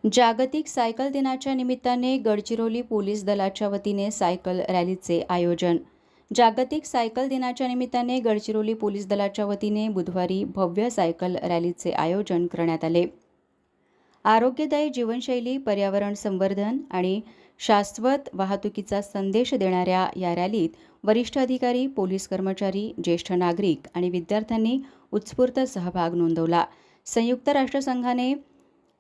जागतिक सायकल दिनाच्या निमित्ताने गडचिरोली पोलीस दलाच्या वतीने सायकल रॅलीचे आयोजन. जागतिक सायकल दिनाच्या निमित्ताने गडचिरोली पोलीस दलाच्या वतीने बुधवारी भव्य सायकल रॅलीचे आयोजन करण्यात आले. आरोग्यदायी जीवनशैली, पर्यावरण संवर्धन आणि शाश्वत वाहतुकीचा संदेश देणाऱ्या या रॅलीत वरिष्ठ अधिकारी, पोलीस कर्मचारी, ज्येष्ठ नागरिक आणि विद्यार्थ्यांनी उत्स्फूर्त सहभाग नोंदवला. संयुक्त राष्ट्रसंघाने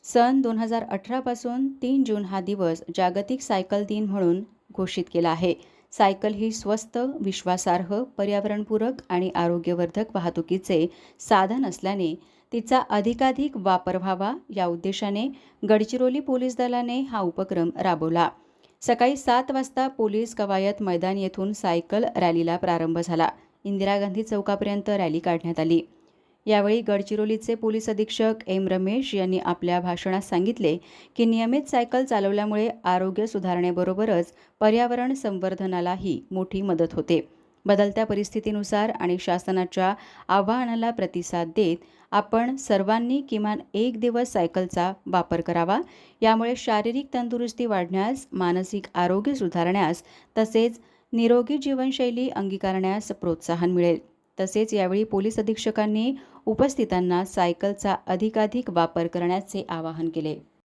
सन 2018 पासून 3 जून हा दिवस जागतिक सायकल दिन म्हणून घोषित केला आहे. सायकल ही स्वस्त, विश्वासार्ह, पर्यावरणपूरक आणि आरोग्यवर्धक वाहतुकीचे साधन असल्याने तिचा अधिकाधिक वापर व्हावा या उद्देशाने गडचिरोली पोलीस दलाने हा उपक्रम राबवला. सकाळी 7 वाजता पोलीस कवायत मैदान येथून सायकल रॅलीला प्रारंभ झाला. इंदिरा गांधी चौकापर्यंत रॅली काढण्यात आली. यावेळी गडचिरोलीचे पोलीस अधीक्षक एम रमेश यांनी आपल्या भाषणात सांगितले की नियमित सायकल चालवल्यामुळे आरोग्य सुधारणेबरोबरच पर्यावरण संवर्धनालाही मोठी मदत होते. बदलत्या परिस्थितीनुसार आणि शासनाच्या आवाहनाला प्रतिसाद देत आपण सर्वांनी किमान 1 दिवस सायकलचा वापर करावा. यामुळे शारीरिक तंदुरुस्ती वाढण्यास, मानसिक आरोग्य सुधारण्यास तसेच निरोगी जीवनशैली अंगीकारण्यास प्रोत्साहन मिळेल. तसेच यावेळी पोलीस अधीक्षकांनी उपस्थितांना सायकलचा अधिकाधिक वापर करण्याचे आवाहन केले.